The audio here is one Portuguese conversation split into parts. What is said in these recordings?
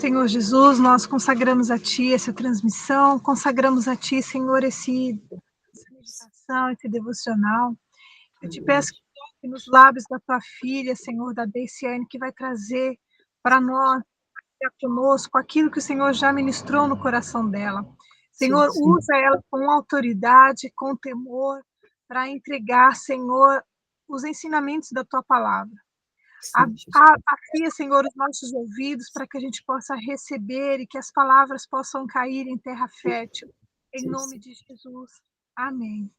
Senhor Jesus, nós consagramos a Ti essa transmissão, consagramos a Ti, Senhor, essa meditação, esse devocional. Eu te peço que toque nos lábios da Tua filha, Senhor, da Deiciane, que vai trazer para nós, conosco, aquilo que o Senhor já ministrou no coração dela. Senhor, Sim. usa ela com autoridade, com temor, para entregar, Senhor, os ensinamentos da Tua palavra. Afia, Senhor, os nossos ouvidos para que a gente possa receber e que as palavras possam cair em terra fértil. Em nome de Jesus. Amém.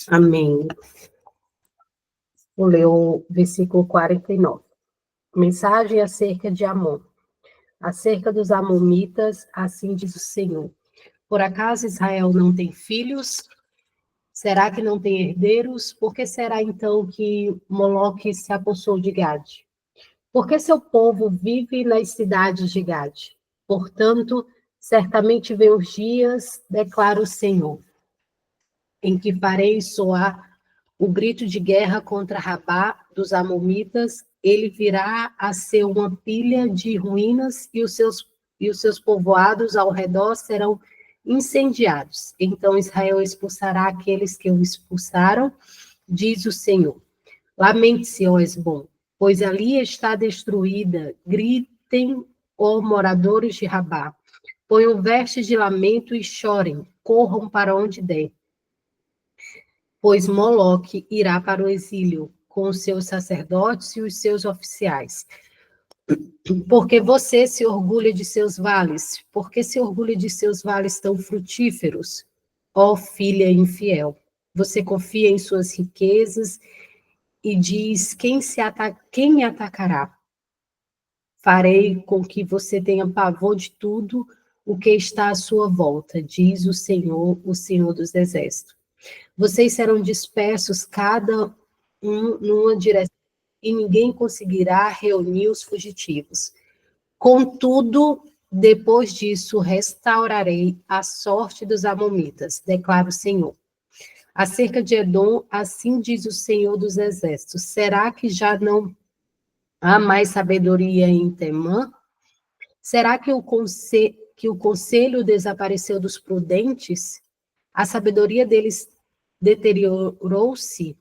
Amém. Vou ler o versículo 49. Mensagem acerca de Amon. Acerca dos amonitas, assim diz o Senhor. Por acaso Israel não tem filhos? Será que não tem herdeiros? Por que será então que Moloque se apossou de Gade? Porque seu povo vive nas cidades de Gade. Portanto, certamente vem os dias, declara o Senhor, em que farei soar o grito de guerra contra Rabá dos amonitas. Ele virá a ser uma pilha de ruínas e os seus povoados ao redor serão incendiados. Então Israel expulsará aqueles que o expulsaram, diz o Senhor. Lamente-se, ó Esbom, pois ali está destruída. Gritem, ó moradores de Rabá. Ponham vestes de lamento e chorem. Corram para onde der. Pois Moloque irá para o exílio, com os seus sacerdotes e os seus oficiais. Porque você se orgulha de seus vales, porque se orgulha de seus vales tão frutíferos, ó filha infiel. Você confia em suas riquezas e diz, quem me atacará? Farei com que você tenha pavor de tudo o que está à sua volta, diz o Senhor dos Exércitos. Vocês serão dispersos, cada um numa direção, e ninguém conseguirá reunir os fugitivos. Contudo, depois disso, restaurarei a sorte dos amonitas, declara o Senhor. Acerca de Edom, assim diz o Senhor dos Exércitos, será que já não há mais sabedoria em Temã? Será que o conselho desapareceu dos prudentes? A sabedoria deles deteriorou-se?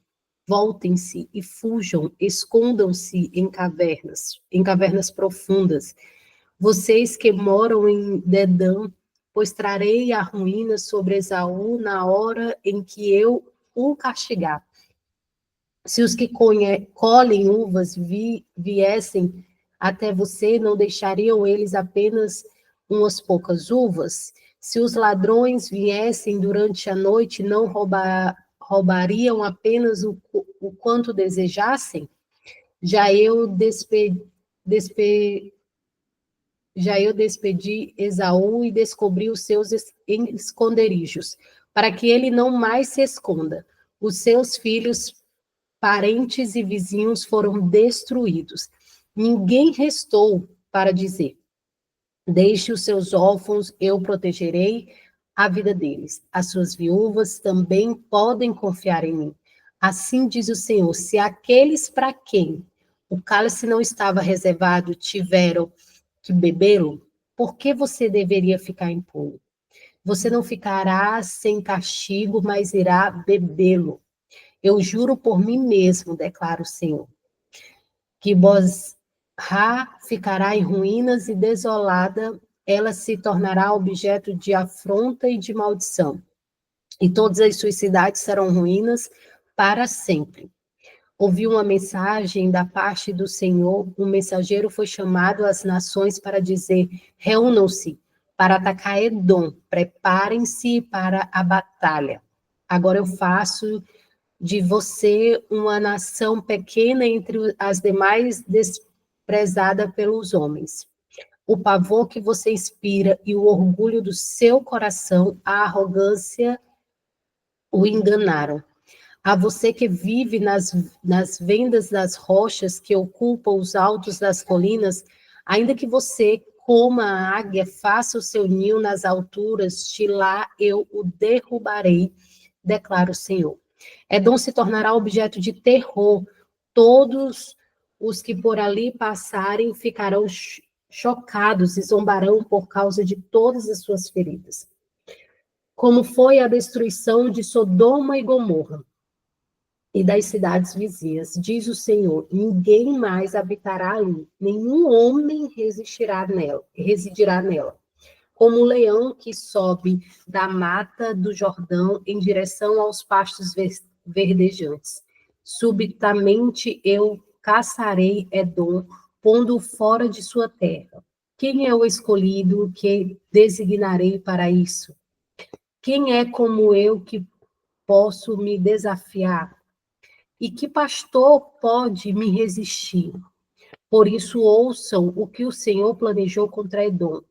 Voltem-se e fujam, escondam-se em cavernas profundas. Vocês que moram em Dedã, pois trarei a ruína sobre Esaú na hora em que eu o castigar. Se os que colhem uvas viessem até você, não deixariam eles apenas umas poucas uvas? Se os ladrões viessem durante a noite, não roubariam apenas o quanto desejassem? Já eu despedi Esaú e descobri os seus esconderijos, para que ele não mais se esconda. Os seus filhos, parentes e vizinhos foram destruídos. Ninguém restou para dizer, deixe os seus órfãos, eu protegerei a vida deles. As suas viúvas também podem confiar em mim. Assim diz o Senhor, se aqueles para quem o cálice não estava reservado tiveram que bebê-lo, por que você deveria ficar impune? Você não ficará sem castigo, mas irá bebê-lo. Eu juro por mim mesmo, declara o Senhor, que Bozrá ficará em ruínas e desolada, ela se tornará objeto de afronta e de maldição, e todas as suas cidades serão ruínas para sempre. Ouvi uma mensagem da parte do Senhor, um mensageiro foi chamado às nações para dizer, reúnam-se para atacar Edom, preparem-se para a batalha. Agora eu faço de você uma nação pequena entre as demais, desprezada pelos homens. O pavor que você inspira e o orgulho do seu coração, a arrogância, o enganaram. A você que vive nas vendas das rochas, que ocupa os altos das colinas, ainda que você, como a águia, faça o seu ninho nas alturas, de lá eu o derrubarei, declara o Senhor. Edom se tornará objeto de terror, todos Os que por ali passarem ficarão chocados e zombarão por causa de todas as suas feridas. Como foi a destruição de Sodoma e Gomorra e das cidades vizinhas, diz o Senhor, ninguém mais habitará ali, nenhum homem residirá nela. Como o leão que sobe da mata do Jordão em direção aos pastos verdejantes. Subitamente eu caçarei Edom, pondo-o fora de sua terra. Quem é o escolhido que designarei para isso? Quem é como eu que posso me desafiar? E que pastor pode me resistir? Por isso, ouçam o que o Senhor planejou contra Edom,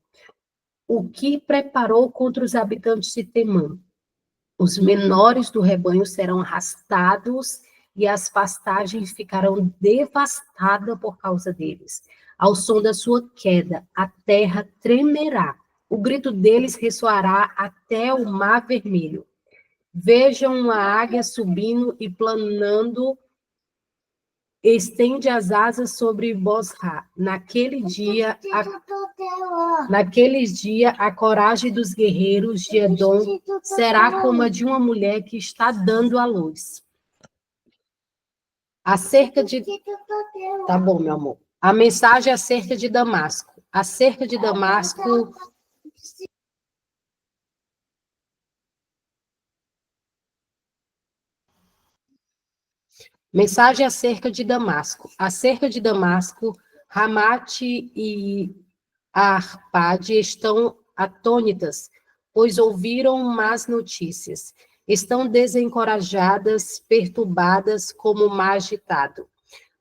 o que preparou contra os habitantes de Temã. Os menores do rebanho serão arrastados e as pastagens ficarão devastadas por causa deles. Ao som da sua queda, a terra tremerá. O grito deles ressoará até o mar vermelho. Vejam uma águia subindo e planando, estende as asas sobre Bosra. Naqueles dias, a coragem dos guerreiros de Edom será como a de uma mulher que está dando à luz. Acerca de... Tá bom, meu amor. A mensagem acerca de Damasco. Acerca de Damasco... Mensagem acerca de Damasco. Acerca de Damasco, Ramate e Arpade estão atônitas, pois ouviram más notícias. Estão desencorajadas, perturbadas como mar agitado.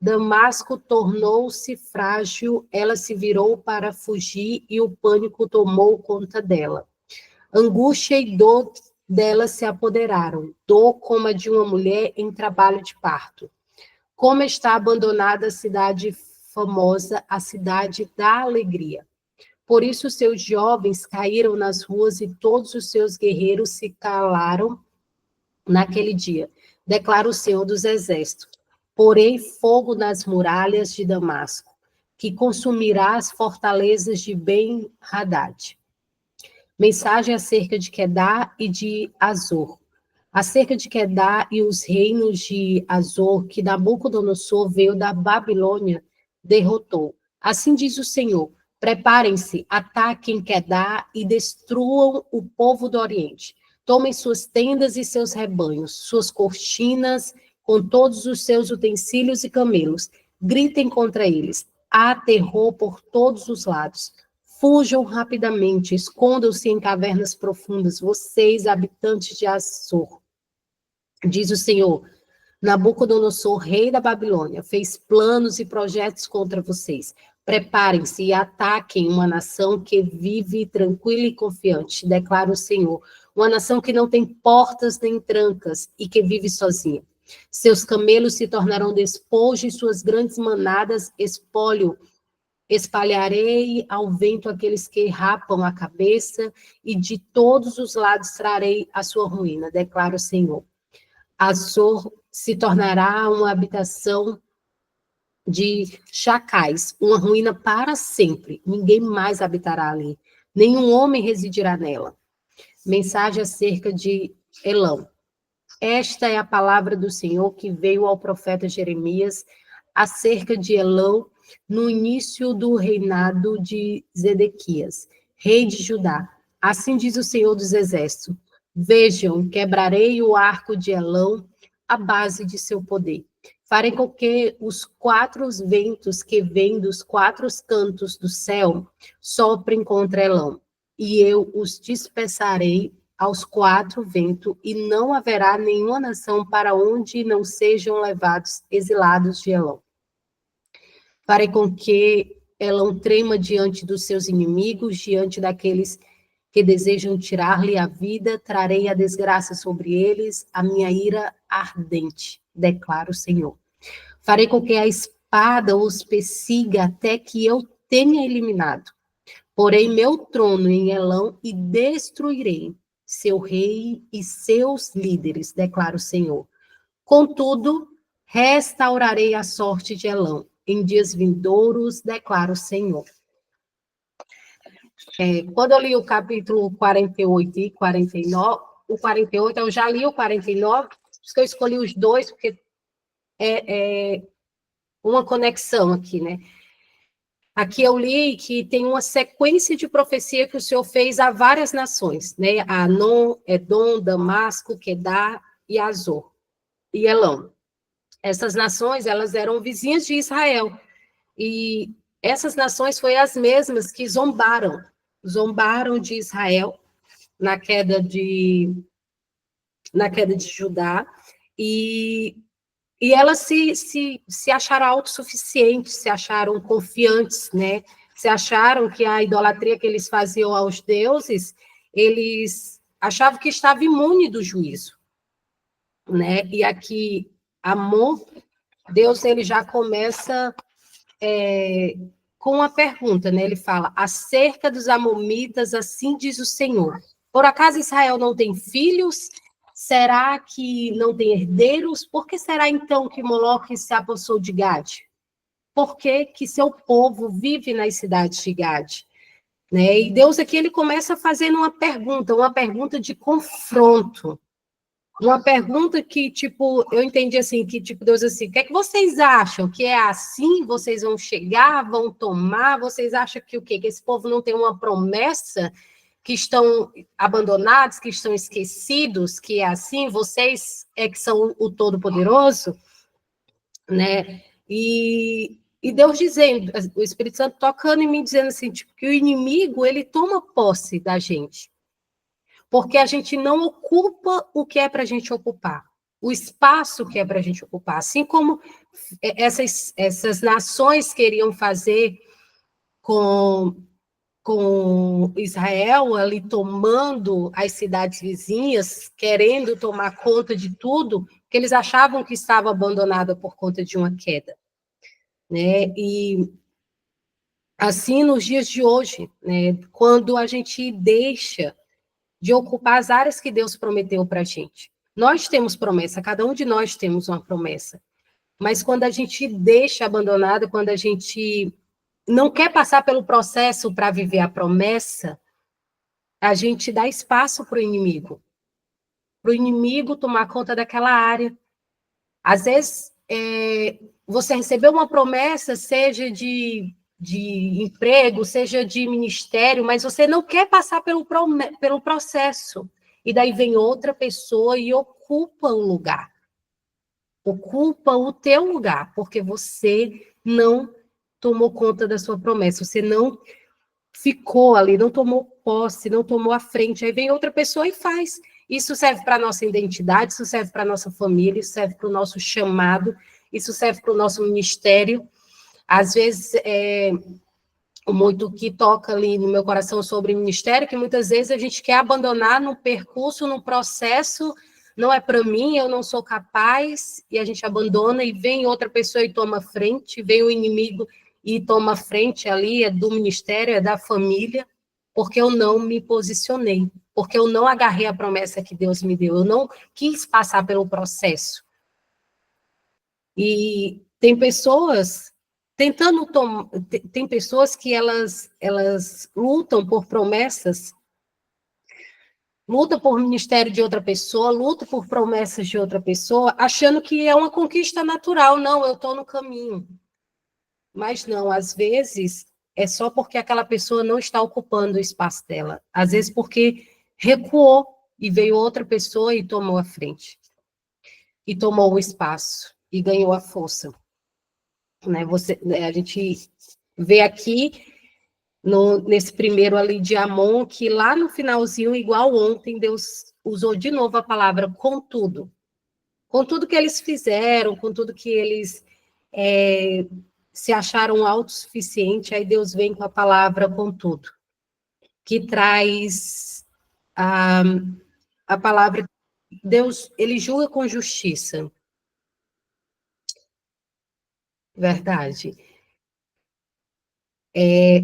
Damasco tornou-se frágil, ela se virou para fugir e o pânico tomou conta dela. Angústia e dor dela se apoderaram, dor como a de uma mulher em trabalho de parto. Como está abandonada a cidade famosa, a cidade da alegria. Por isso seus jovens caíram nas ruas e todos os seus guerreiros se calaram naquele dia, declara o Senhor dos Exércitos. Porém fogo nas muralhas de Damasco, que consumirá as fortalezas de Ben-Hadad. Mensagem acerca de Quedar e de Azor. Acerca de Quedar e os reinos de Azor, que Nabucodonosor veio da Babilônia, derrotou. Assim diz o Senhor, preparem-se, ataquem Quedar e destruam o povo do Oriente. Tomem suas tendas e seus rebanhos, suas cortinas, com todos os seus utensílios e camelos. Gritem contra eles. Há terror por todos os lados. Fujam rapidamente, escondam-se em cavernas profundas, vocês, habitantes de Assur. Diz o Senhor, Nabucodonosor, rei da Babilônia, fez planos e projetos contra vocês. Preparem-se e ataquem uma nação que vive tranquila e confiante, declara o Senhor. Uma nação que não tem portas nem trancas e que vive sozinha. Seus camelos se tornarão despojo e suas grandes manadas espólio. Espalharei ao vento aqueles que rapam a cabeça, e de todos os lados trarei a sua ruína, declara o Senhor. Azor se tornará uma habitação de chacais, uma ruína para sempre. Ninguém mais habitará ali. Nenhum homem residirá nela. Mensagem acerca de Elão. Esta é a palavra do Senhor que veio ao profeta Jeremias acerca de Elão, no início do reinado de Zedequias, rei de Judá. Assim diz o Senhor dos Exércitos: vejam, quebrarei o arco de Elão, a base de seu poder. Farei com que os quatro ventos que vêm dos quatro cantos do céu soprem contra Elão, e eu os dispersarei aos quatro ventos, e não haverá nenhuma nação para onde não sejam levados exilados de Elão. Farei com que Elão trema diante dos seus inimigos, diante daqueles que desejam tirar-lhe a vida, trarei a desgraça sobre eles, a minha ira ardente, declara o Senhor. Farei com que a espada os persiga até que eu tenha eliminado. Porei meu trono em Elão e destruirei seu rei e seus líderes, declara o Senhor. Contudo, restaurarei a sorte de Elão. em dias vindouros, declara o Senhor. Quando eu li o capítulo 48 e 49, o 48, eu já li o 49, por isso que eu escolhi os dois, porque é uma conexão aqui, né? Aqui eu li que tem uma sequência de profecia que o Senhor fez a várias nações, né? A Anon, Edom, Damasco, Quedar e Azor, e Elão. Essas nações, elas eram vizinhas de Israel. E essas nações foram as mesmas que zombaram de Israel na queda de Judá, e elas se acharam autossuficientes, se acharam confiantes, né? Se acharam que a idolatria que eles faziam aos deuses, eles achavam que estava imune do juízo, né? E aqui, Amon, Deus, ele já começa com uma pergunta, né? Ele fala, acerca dos amonitas, assim diz o Senhor. Por acaso Israel não tem filhos? Será que não tem herdeiros? Por que será então que Moloque se apossou de Gade? Por que seu povo vive nas cidades de Gade? Né? E Deus aqui ele começa fazendo uma pergunta de confronto. Uma pergunta que, tipo, eu entendi assim, que, tipo, Deus assim, o que é que vocês acham? Que é assim? Vocês vão chegar, vão tomar? Vocês acham que o quê? Que esse povo não tem uma promessa? Que estão abandonados, que estão esquecidos, que é assim? Vocês é que são o Todo-Poderoso? Né? E Deus dizendo, o Espírito Santo tocando em mim, dizendo assim, tipo, que o inimigo, ele toma posse da gente. Porque a gente não ocupa o que é para a gente ocupar, o espaço que é para a gente ocupar. Assim como essas nações queriam fazer com Israel, ali tomando as cidades vizinhas, querendo tomar conta de tudo, que eles achavam que estava abandonada por conta de uma queda. Né? E assim, nos dias de hoje, né, quando a gente deixa de ocupar as áreas que Deus prometeu para a gente. Nós temos promessa, cada um de nós temos uma promessa. Mas quando a gente deixa abandonado, quando a gente não quer passar pelo processo para viver a promessa, a gente dá espaço para o inimigo tomar conta daquela área. Às vezes, você recebeu uma promessa, seja de emprego, seja de ministério, mas você não quer passar pelo processo. E daí vem outra pessoa e ocupa o lugar. Ocupa o teu lugar, porque você não tomou conta da sua promessa, você não ficou ali, não tomou posse, não tomou a frente. Aí vem outra pessoa e faz. Isso serve para a nossa identidade, isso serve para a nossa família, isso serve para o nosso chamado, isso serve para o nosso ministério. Às vezes, muito que toca ali no meu coração sobre ministério, que muitas vezes a gente quer abandonar no percurso, no processo, não é para mim, eu não sou capaz, e a gente abandona e vem outra pessoa e toma frente, vem o inimigo e toma frente ali, é do ministério, é da família, porque eu não me posicionei, porque eu não agarrei a promessa que Deus me deu, eu não quis passar pelo processo. E tem pessoas tentando tem pessoas que elas lutam por promessas, lutam por ministério de outra pessoa, lutam por promessas de outra pessoa, achando que é uma conquista natural. Não, eu estou no caminho. Mas não, às vezes é só porque aquela pessoa não está ocupando o espaço dela. Às vezes porque recuou e veio outra pessoa e tomou a frente. E tomou o espaço e ganhou a força. Né? A gente vê aqui nesse primeiro ali de Amon, que lá no finalzinho, igual ontem, Deus usou de novo a palavra contudo. Com tudo que eles fizeram, com tudo que eles se acharam autossuficientes, aí Deus vem com a palavra contudo, que traz a palavra, Deus, ele julga com justiça. Verdade.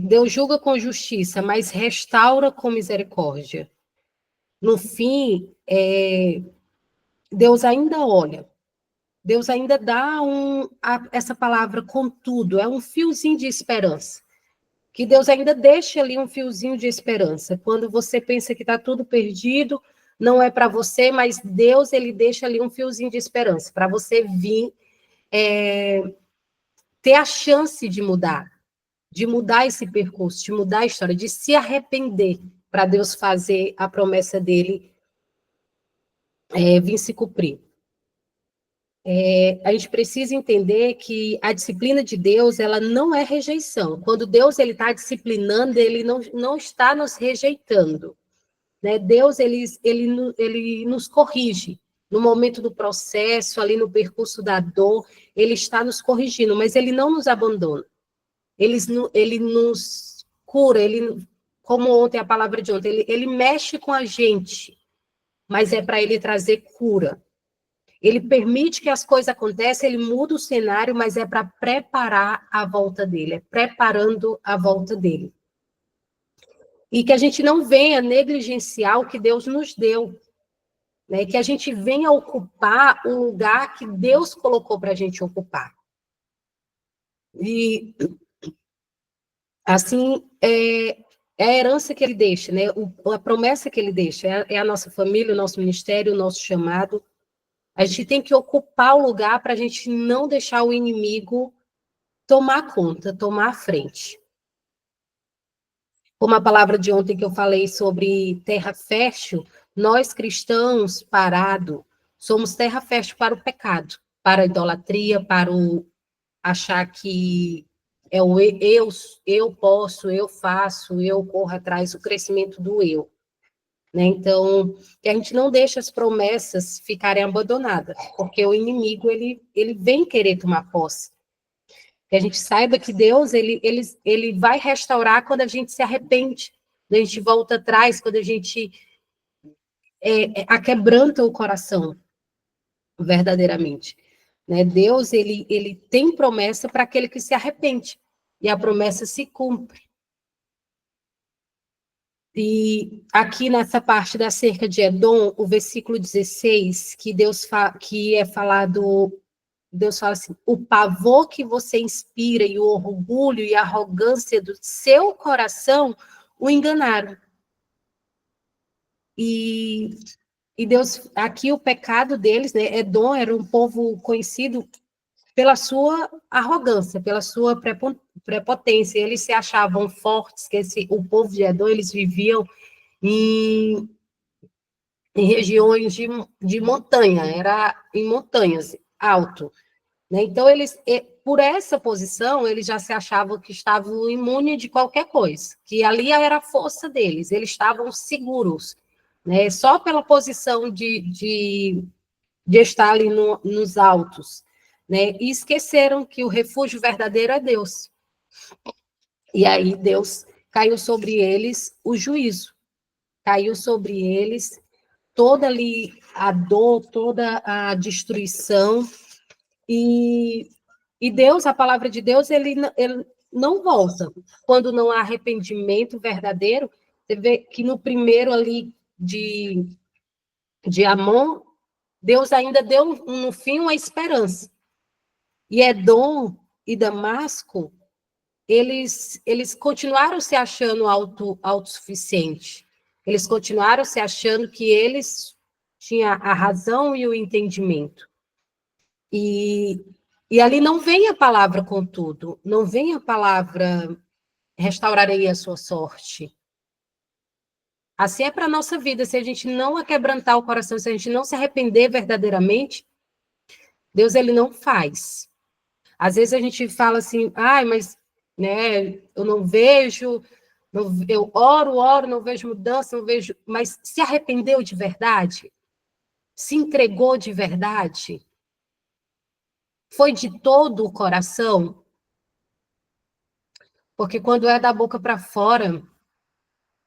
Deus julga com justiça, mas restaura com misericórdia. No fim, Deus ainda olha. Deus ainda dá essa palavra contudo, é um fiozinho de esperança. Que Deus ainda deixa ali um fiozinho de esperança. Quando você pensa que está tudo perdido, não é para você, mas Deus, ele deixa ali um fiozinho de esperança para você vir ter a chance de mudar esse percurso, de mudar a história, de se arrepender para Deus fazer a promessa dele vir se cumprir. A gente precisa entender que a disciplina de Deus, ela não é rejeição. Quando Deus está disciplinando, ele não está nos rejeitando. Né? Deus, ele nos corrige. No momento do processo, ali no percurso da dor, ele está nos corrigindo, mas ele não nos abandona. Ele nos cura, como ontem, a palavra de ontem, ele mexe com a gente, mas é para ele trazer cura. Ele permite que as coisas aconteçam, ele muda o cenário, mas é para preparar a volta dele, é preparando a volta dele. E que a gente não venha negligenciar o que Deus nos deu, né? Que a gente venha ocupar o lugar que Deus colocou para a gente ocupar. E, assim, é a herança que ele deixa, né? A promessa que ele deixa, é a nossa família, o nosso ministério, o nosso chamado. A gente tem que ocupar o lugar para a gente não deixar o inimigo tomar conta, tomar a frente. Como a palavra de ontem que eu falei sobre terra fértil, nós cristãos parados somos terra fértil para o pecado, para a idolatria, para o achar que é o eu posso, eu faço, eu corro atrás, o crescimento do eu. Né? Então, que a gente não deixe as promessas ficarem abandonadas, porque o inimigo, ele vem querer tomar posse. Que a gente saiba que Deus, ele vai restaurar quando a gente se arrepende, quando a gente volta atrás, quando a gente aquebranta o coração, verdadeiramente. Né? Deus, ele tem promessa para aquele que se arrepende, e a promessa se cumpre. E aqui nessa parte da cerca de Edom, o versículo 16, que é falado, Deus fala assim: o pavor que você inspira e o orgulho e a arrogância do seu coração o enganaram. E Deus, aqui o pecado deles, né? Edom era um povo conhecido pela sua arrogância, pela sua prepotência. Eles se achavam fortes, o povo de Edom, eles viviam em regiões de montanha, era em montanhas, alto. Né? Então, por essa posição, eles já se achavam que estavam imunes de qualquer coisa, que ali era a força deles, eles estavam seguros. Né? Só pela posição de estar ali nos altos. Né? E esqueceram que o refúgio verdadeiro é Deus. E aí Deus caiu sobre eles o juízo, caiu sobre eles toda ali a dor, toda a destruição, e Deus, a palavra de Deus, ele não volta. Quando não há arrependimento verdadeiro, você vê que no primeiro ali de Amon, Deus ainda deu no fim uma esperança. E Edom e Damasco, eles continuaram se achando autossuficientes. Eles continuaram se achando que eles tinham a razão e o entendimento. E ali não vem a palavra contudo, não vem a palavra restaurarei a sua sorte. Assim é para a nossa vida, se a gente não aquebrantar o coração, se a gente não se arrepender verdadeiramente, Deus, ele não faz. Às vezes a gente fala assim, mas né, eu não vejo, eu oro, não vejo mudança, não vejo, mas se arrependeu de verdade? Se entregou de verdade? Foi de todo o coração? Porque quando é da boca para fora,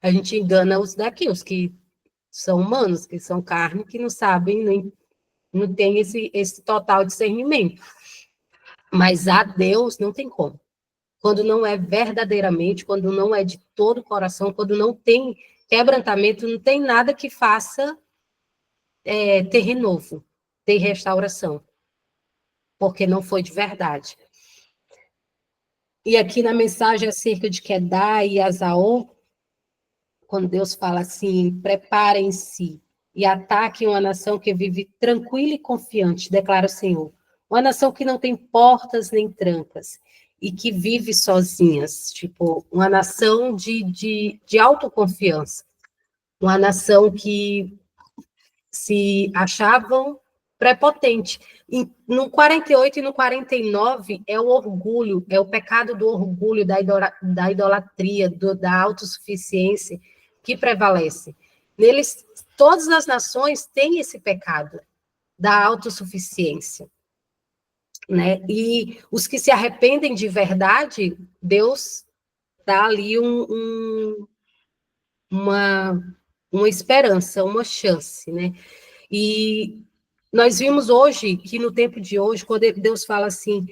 a gente engana os daqui, os que são humanos, que são carne, que não sabem, nem não tem esse total discernimento. Mas a Deus não tem como. Quando não é verdadeiramente, quando não é de todo o coração, quando não tem quebrantamento, não tem nada que faça ter renovo, ter restauração. porque não foi de verdade. E aqui na mensagem acerca de Quedar e Azaor, quando Deus fala assim, preparem-se e ataquem uma nação que vive tranquila e confiante, declara o Senhor. Uma nação que não tem portas nem trancas e que vive sozinhas, tipo, uma nação de autoconfiança, uma nação que se achavam prepotente. No 48 e no 49 é o orgulho, é o pecado do orgulho, da idolatria, da autossuficiência que prevalece. Neles, todas as nações têm esse pecado da autossuficiência, né? E os que se arrependem de verdade, Deus dá ali uma esperança, uma chance, né? E nós vimos hoje, que no tempo de hoje, quando Deus fala assim,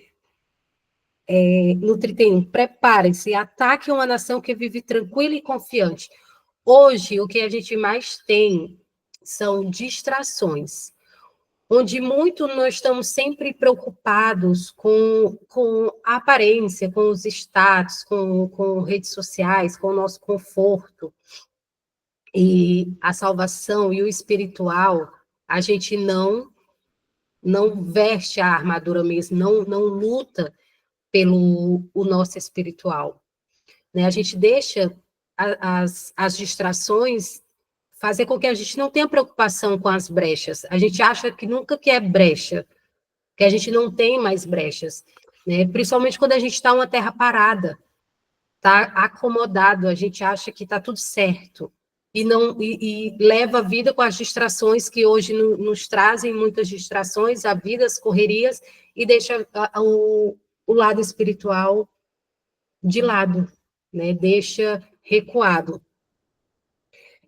no 31, preparem-se, ataquem uma nação que vive tranquila e confiante. Hoje, o que a gente mais tem são distrações, onde muito nós estamos sempre preocupados com a aparência, com os status, com redes sociais, com o nosso conforto. E a salvação e o espiritual, a gente não veste a armadura mesmo, não luta pelo o nosso espiritual, né? A gente deixa as distrações fazer com que a gente não tenha preocupação com as brechas. A gente acha que nunca que é brecha, que a gente não tem mais brechas, né? Principalmente quando a gente está uma terra parada, está acomodado, a gente acha que está tudo certo. E leva a vida com as distrações que hoje nos trazem muitas distrações, a vida, as correrias, e deixa o lado espiritual de lado, né? Deixa recuado.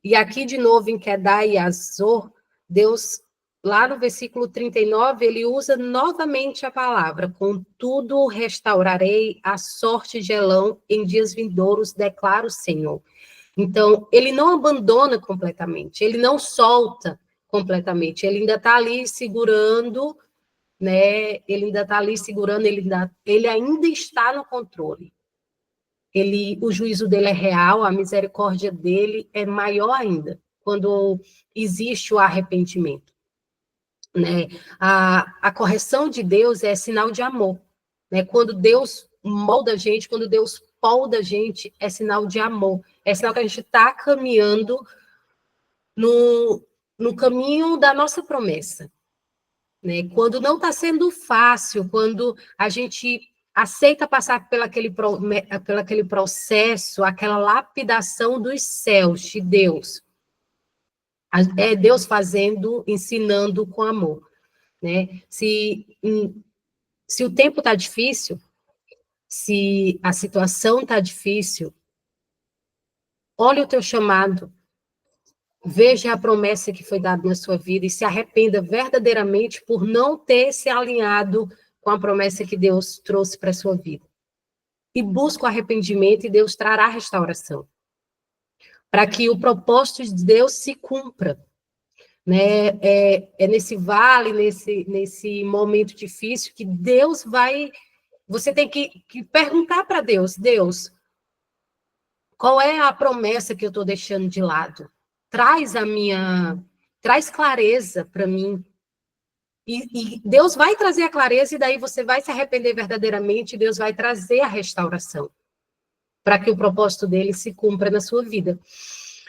E aqui, de novo, em Quedar e Azor, Deus, lá no versículo 39, ele usa novamente a palavra: contudo, restaurarei a sorte de Elão em dias vindouros, declara o Senhor. Então, ele não abandona completamente, ele não solta completamente, ele ainda está ali segurando, né? Ele ainda está ali segurando, ele ainda está no controle. O juízo dele é real, a misericórdia dele é maior ainda, quando existe o arrependimento, né? A correção de Deus é sinal de amor, né? Quando Deus molda a gente, quando Deus polda a gente, é sinal de amor, é sinal que a gente está caminhando no caminho da nossa promessa, né? Quando não está sendo fácil, quando a gente aceita passar pelaquele processo, aquela lapidação dos céus de Deus, é Deus fazendo, ensinando com amor, né? Se o tempo está difícil, se a situação está difícil, olhe o teu chamado, veja a promessa que foi dada na sua vida e se arrependa verdadeiramente por não ter se alinhado com a promessa que Deus trouxe para a sua vida. E busque o arrependimento e Deus trará restauração. Para que o propósito de Deus se cumpra. Né? É nesse vale, nesse momento difícil que Deus vai... Você tem que perguntar para Deus, Deus, qual é a promessa que eu estou deixando de lado? Traz clareza para mim. E Deus vai trazer a clareza, e daí você vai se arrepender verdadeiramente, e Deus vai trazer a restauração, para que o propósito dele se cumpra na sua vida.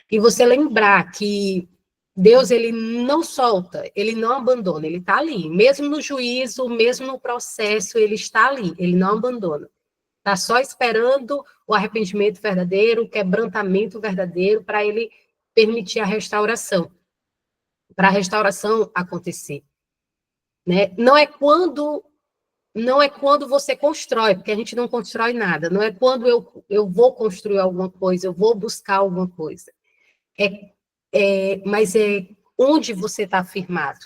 E você lembrar que Deus, ele não solta, ele não abandona, ele está ali. Mesmo no juízo, mesmo no processo, ele está ali, ele não abandona. Está só esperando o arrependimento verdadeiro, o quebrantamento verdadeiro, para ele permitir a restauração, para a restauração acontecer. Né? Não é quando você constrói, porque a gente não constrói nada, não é quando eu vou construir alguma coisa, eu vou buscar alguma coisa. Mas é onde você está firmado.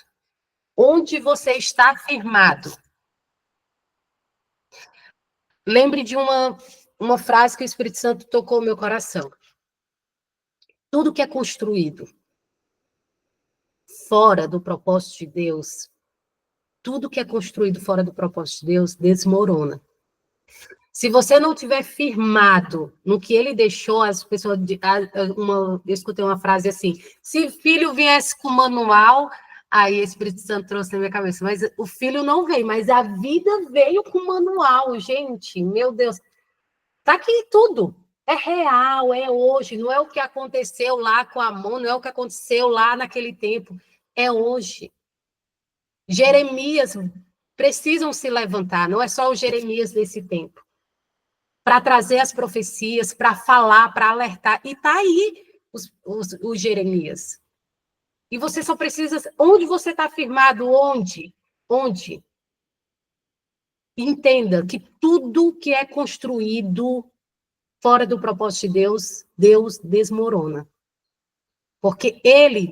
Onde você está firmado. Lembre de uma frase que o Espírito Santo tocou no meu coração. Tudo que é construído fora do propósito de Deus tudo que é construído fora do propósito de Deus desmorona. Se você não tiver firmado no que ele deixou, as pessoas. Eu escutei uma frase assim: se filho viesse com manual, aí o Espírito Santo trouxe na minha cabeça, mas o filho não veio, mas a vida veio com manual, gente, meu Deus. Tá aqui tudo. É real, é hoje, não é o que aconteceu lá com Amon, não é o que aconteceu lá naquele tempo, é hoje. Jeremias precisam se levantar, não é só o Jeremias desse tempo, para trazer as profecias, para falar, para alertar. E está aí os Jeremias. E você só precisa... Onde você está firmado? Onde? Onde? Entenda que tudo que é construído fora do propósito de Deus, Deus desmorona. Porque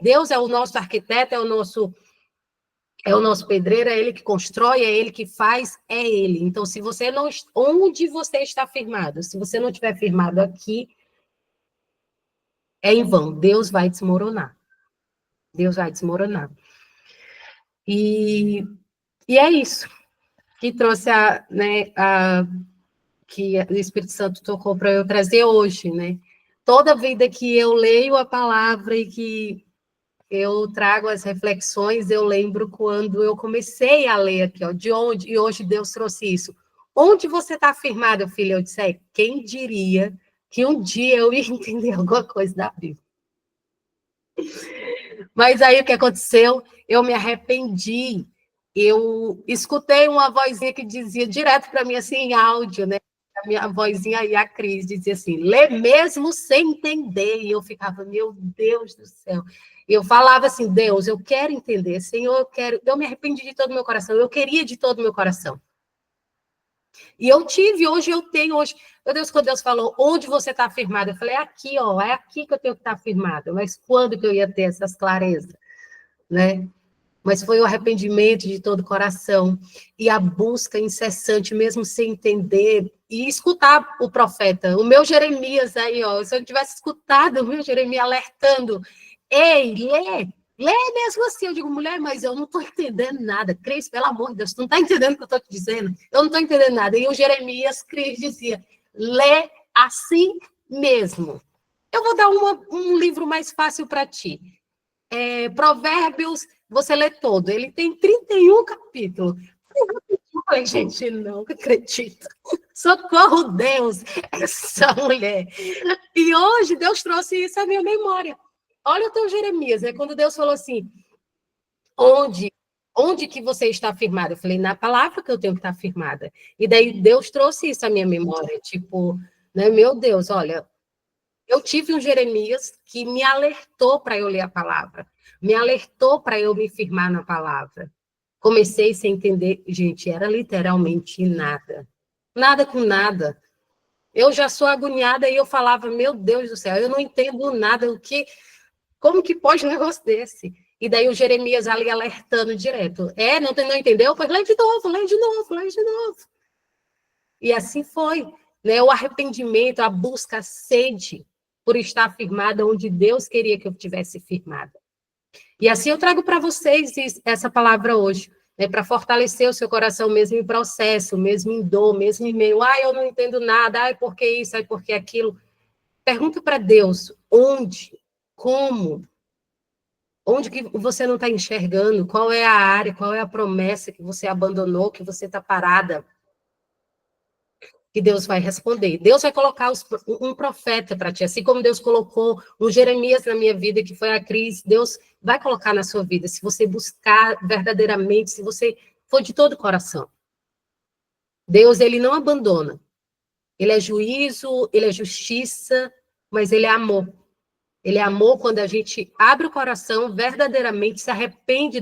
Deus é o nosso arquiteto, é o nosso pedreiro, é ele que constrói, é ele que faz, é ele. Então, se você não... Onde você está firmado? Se você não estiver firmado aqui, é em vão. Deus vai desmoronar. Deus vai desmoronar. E é isso que trouxe que o Espírito Santo tocou para eu trazer hoje, né? Toda vida que eu leio a palavra e que eu trago as reflexões, eu lembro quando eu comecei a ler aqui, ó, de onde, e hoje Deus trouxe isso. Onde você está firmado, filha? Eu disse, quem diria que um dia eu ia entender alguma coisa da Bíblia? Mas aí o que aconteceu? Eu me arrependi. Eu escutei uma vozinha que dizia direto para mim, assim, em áudio, né? A minha vozinha aí, a Cris, dizia assim, lê mesmo sem entender. E eu ficava, meu Deus do céu. E eu falava assim, Deus, eu quero entender, Senhor, eu quero... Eu me arrependi de todo o meu coração, eu queria de todo o meu coração. E eu tive, hoje eu tenho, hoje... Meu Deus, quando Deus falou, onde você está firmado? Eu falei, aqui, ó, é aqui que eu tenho que estar firmado. Mas quando que eu ia ter essas clarezas, né? Mas foi o arrependimento de todo o coração e a busca incessante, mesmo sem entender, e escutar o profeta, o meu Jeremias aí, ó, se eu tivesse escutado o meu Jeremias alertando, ei, lê mesmo assim, eu digo, mulher, mas eu não estou entendendo nada, Cris, pelo amor de Deus, tu não está entendendo o que eu estou te dizendo? Eu não estou entendendo nada, e o Jeremias, Cris, dizia, lê assim mesmo. Eu vou dar um livro mais fácil para ti, Provérbios, você lê todo, ele tem 31 capítulos. Eu falei, gente, não acredito. Socorro, Deus, essa mulher. E hoje Deus trouxe isso à minha memória. Olha o teu Jeremias, né? Quando Deus falou assim, onde que você está firmada? Eu falei, na palavra que eu tenho que estar firmada. E daí Deus trouxe isso à minha memória, tipo, né? Meu Deus, olha, eu tive um Jeremias que me alertou para eu ler a palavra, me alertou para eu me firmar na palavra. Comecei sem entender, gente, era literalmente nada. Nada com nada. Eu já sou agoniada e eu falava, meu Deus do céu, eu não entendo nada, como que pode um negócio desse? E daí o Jeremias ali alertando direto. Não entendeu? Pois lê de novo, lê de novo, lê de novo. E assim foi, né? O arrependimento, a busca, a sede por estar firmada onde Deus queria que eu tivesse firmada. E assim eu trago para vocês essa palavra hoje, né, para fortalecer o seu coração mesmo em processo, mesmo em dor, mesmo em meio, eu não entendo nada, por que isso, por que aquilo. Pergunta para Deus, onde, como, onde que você não está enxergando, qual é a área, qual é a promessa que você abandonou, que você está parada, que Deus vai responder. Deus vai colocar um profeta para ti, assim como Deus colocou um Jeremias na minha vida, que foi a Cris, Deus vai colocar na sua vida, se você buscar verdadeiramente, se você for de todo o coração. Deus, ele não abandona. Ele é juízo, ele é justiça, mas ele é amor. Ele é amor quando a gente abre o coração, verdadeiramente se arrepende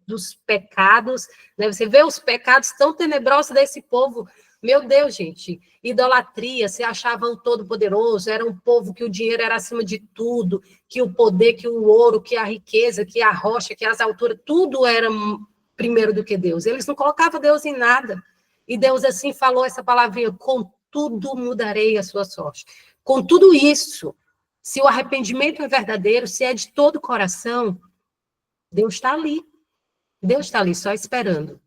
dos pecados, né? Você vê os pecados tão tenebrosos desse povo. Meu Deus, gente, idolatria, se achava o todo-poderoso, era um povo que o dinheiro era acima de tudo, que o poder, que o ouro, que a riqueza, que a rocha, que as alturas, tudo era primeiro do que Deus. Eles não colocavam Deus em nada. E Deus assim falou essa palavrinha, contudo mudarei a sua sorte. Com tudo isso, se o arrependimento é verdadeiro, se é de todo o coração, Deus está ali. Deus está ali só esperando.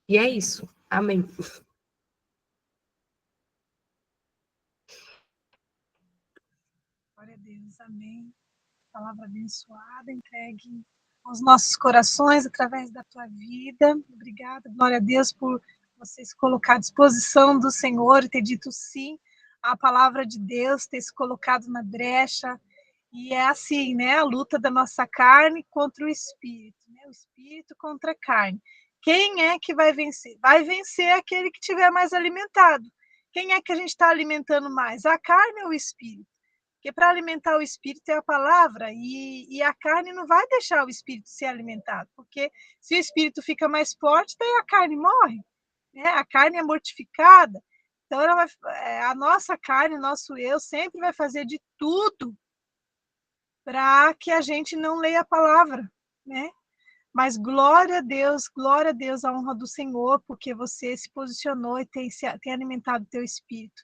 E é isso. Amém. Glória a Deus, amém. Palavra abençoada, entregue aos nossos corações através da tua vida. Obrigada, glória a Deus, por você se colocar à disposição do Senhor e ter dito sim à palavra de Deus, ter se colocado na brecha. E é assim, né? A luta da nossa carne contra o espírito, né? O espírito contra a carne. Quem é que vai vencer? Vai vencer aquele que tiver mais alimentado. Quem é que a gente está alimentando mais? A carne ou o espírito? Porque para alimentar o espírito é a palavra, e a carne não vai deixar o espírito ser alimentado, porque se o espírito fica mais forte, daí a carne morre, né? A carne é mortificada, então a nossa carne, o nosso eu, sempre vai fazer de tudo para que a gente não leia a palavra, né? Mas glória a Deus, a honra do Senhor, porque você se posicionou e tem alimentado o teu espírito.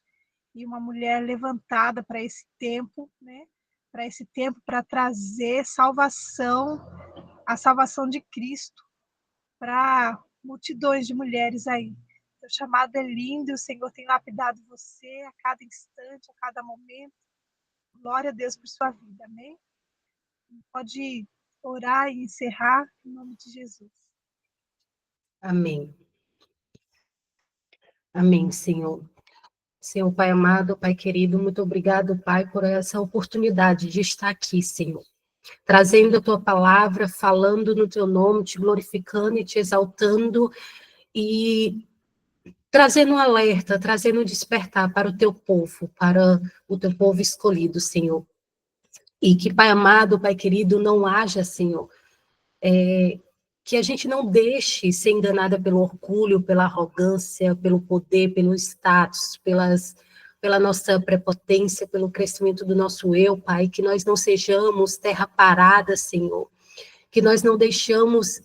E uma mulher levantada para esse tempo, né? Para esse tempo, para trazer salvação, a salvação de Cristo para multidões de mulheres aí. O chamado é lindo, o Senhor tem lapidado você a cada instante, a cada momento. Glória a Deus por sua vida, amém? Pode orar e encerrar em nome de Jesus. Amém. Amém, Senhor. Senhor, Pai amado, Pai querido, muito obrigado, Pai, por essa oportunidade de estar aqui, Senhor. Trazendo a tua palavra, falando no teu nome, te glorificando e te exaltando, e trazendo um alerta, trazendo um despertar para o teu povo, para o teu povo escolhido, Senhor. E que, Pai amado, Pai querido, não haja, Senhor, que a gente não deixe ser enganada pelo orgulho, pela arrogância, pelo poder, pelo status, pela nossa prepotência, pelo crescimento do nosso eu, Pai, que nós não sejamos terra parada, Senhor, que nós não deixamos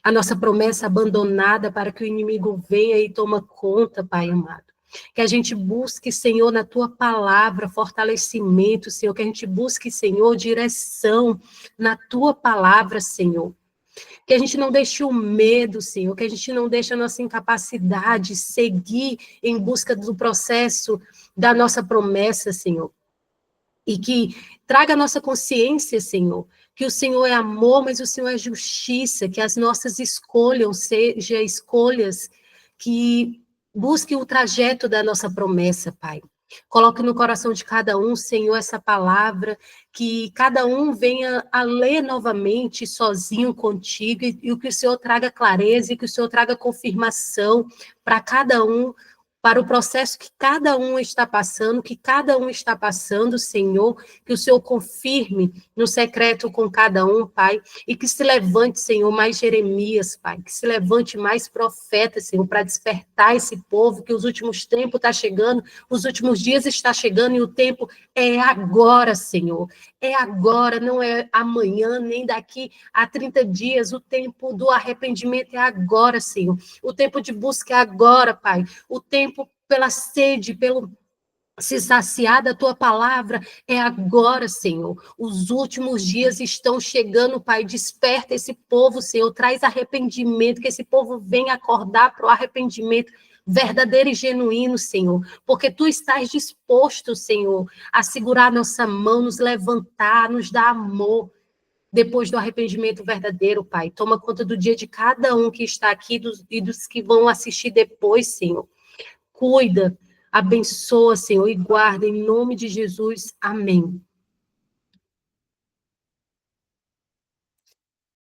a nossa promessa abandonada para que o inimigo venha e toma conta, Pai amado. Que a gente busque, Senhor, na tua palavra, fortalecimento, Senhor, que a gente busque, Senhor, direção na tua palavra, Senhor. Que a gente não deixe o medo, Senhor, que a gente não deixe a nossa incapacidade seguir em busca do processo da nossa promessa, Senhor. E que traga a nossa consciência, Senhor, que o Senhor é amor, mas o Senhor é justiça, que as nossas escolhas sejam escolhas que busquem o trajeto da nossa promessa, Pai. Coloque no coração de cada um, Senhor, essa palavra, que cada um venha a ler novamente sozinho contigo, e que o Senhor traga clareza, e que o Senhor traga confirmação para cada um, para o processo que cada um está passando, que cada um está passando, Senhor, que o Senhor confirme no secreto com cada um, Pai, e que se levante, Senhor, mais Jeremias, Pai, que se levante mais profetas, Senhor, para despertar esse povo, que os últimos tempos estão chegando, os últimos dias está chegando, e o tempo é agora, Senhor, é agora, não é amanhã, nem daqui a 30 dias, o tempo do arrependimento é agora, Senhor, o tempo de busca é agora, Pai, o tempo pela sede, pelo se saciar da tua palavra é agora, Senhor. Os últimos dias estão chegando, Pai. Desperta esse povo, Senhor. Traz arrependimento, que esse povo venha acordar para o arrependimento verdadeiro e genuíno, Senhor. Porque tu estás disposto, Senhor, a segurar nossa mão, nos levantar, nos dar amor. Depois do arrependimento verdadeiro, Pai. Toma conta do dia de cada um que está aqui e dos que vão assistir depois, Senhor. Cuida, abençoa, Senhor, e guarda em nome de Jesus. Amém.